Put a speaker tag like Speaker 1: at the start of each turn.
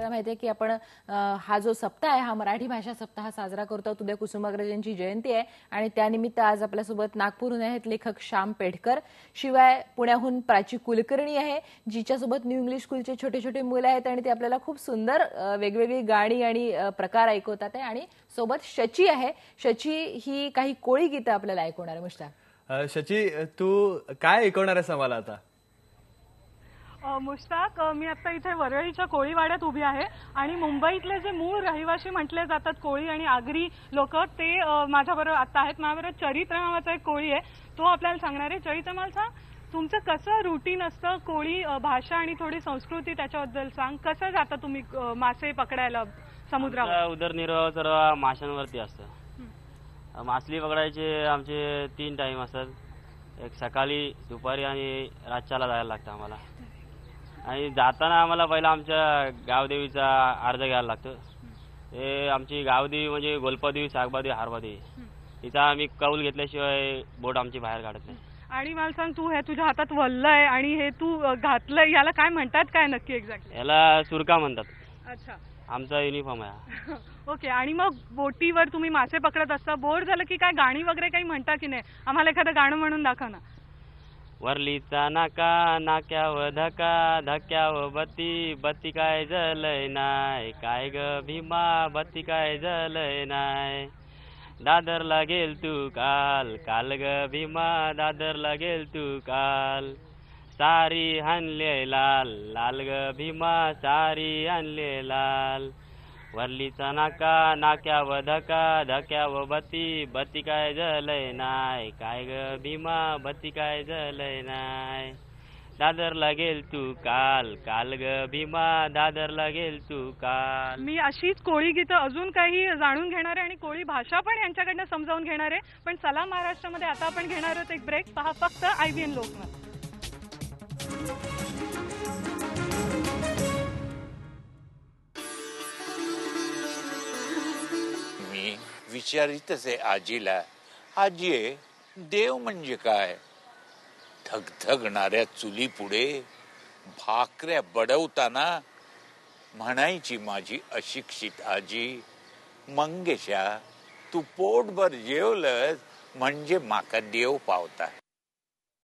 Speaker 1: आपल्याला माहिती आहे की आपण हा जो सप्ताह आहे हा मराठी भाषा सप्ताह साजरा करतो। उद्या कुसुमाग्रजांची जयंती आहे आणि त्यानिमित्त आज आपल्यासोबत नागपूरहून आहेत लेखक श्याम पेठकर, शिवाय पुण्याहून प्राची कुलकर्णी आहे जिच्यासोबत न्यू इंग्लिश स्कूलचे छोटे छोटे मुलं आहेत आणि ते आपल्याला खूप सुंदर वेगवेगळी गाणी आणि प्रकार ऐकवतात आहे आणि सोबत शची आहे। शची ही काही कोळी गीतं आपल्याला ऐकवणार आहे। मुश्ताक,
Speaker 2: शची तू काय ऐकवणार आहेस आम्हाला आता?
Speaker 3: मुश्ताक, मी आता इथे वरळीच्या कोळीवाड्यात उभी आहे आणि मुंबईतले जे मूळ रहिवासी म्हटले जातात कोळी आणि आगरी लोक ते माझ्याबरोबर आता आहेत। माझ्याबरोबर चरित्र नावाचा एक कोळी आहे, तो आपल्याला सांगणार आहे। चरित्र, मला सांग तुमचं कसं रुटीन असतं, कोळी भाषा आणि थोडी संस्कृती त्याच्याबद्दल सांग। कसं जाता तुम्ही मासे पकडायला समुद्रावर?
Speaker 4: उदरनिर्वाह तर माशांवरती असतं। मासली पकडायचे आमचे 3 टाइम असतात, एक सकाळी, दुपारी आणि रातच्याला जायला लागतं आम्हाला। आणि जाताना आम्हाला पहिला आमच्या गावदेवीचा अर्ज घ्यायला लागतो। ते आमची गावदेवी म्हणजे गोलपादेवी, सागबादेवी, हारबादेवी, तिचा आम्ही कौल घेतल्याशिवाय बोट आमची बाहेर काढत नाही।
Speaker 3: आणि मला सांग, तू हे तुझ्या हातात वल्ल आहे आणि हे तू घातलंय, याला काय म्हणतात, काय नक्की एक्झॅक्टली?
Speaker 4: याला सुरका म्हणतात।
Speaker 3: अच्छा,
Speaker 4: आमचा युनिफॉर्म आहे।
Speaker 3: ओके। आणि मग बोटीवर तुम्ही मासे पकडत असता, बोर झालं की काय गाणी वगैरे काही म्हणता की नाही? आम्हाला एखादं गाणं म्हणून दाखव ना।
Speaker 4: वरलीचा नाका, नाक्यावर धका, धक्यावर बत्ती, बत्ती काय जलय नाय, काय ग भीमा, बत्ती काय जलय नाय। दादरला गेल तू काल, काल ग भीमा, दादरला गेल तू काल। सारी हाणले लाल, लाल ग भीमा, सारी हाणले लाल। वरलीचा नाका, नाक्यावर धका, धक्यावर बत्ती, बत्ती काय जलय नाय, काय ग भीमा, बत्ती काय जलय नाय। दादरला गेल तू काल, काल ग भीमा, दादरला गेल तू काल।
Speaker 3: मी अशीच कोळी गीतं अजून काही जाणून घेणार आहे आणि कोळी भाषा पण यांच्याकडनं समजावून घेणार आहे। पण चला महाराष्ट्रामध्ये आता आपण घेणार आहोत एक ब्रेक। पहा फक्त IVN लोकमत।
Speaker 5: मी विचारितच आहे आजीला, आजी देव म्हणजे काय? धगधगणाऱ्या चुली पुढे भाकऱ्या बडवताना म्हणायची माझी अशिक्षित आजी, मंगेशा तू पोटभर जेवलंस म्हणजे माका देव पावता।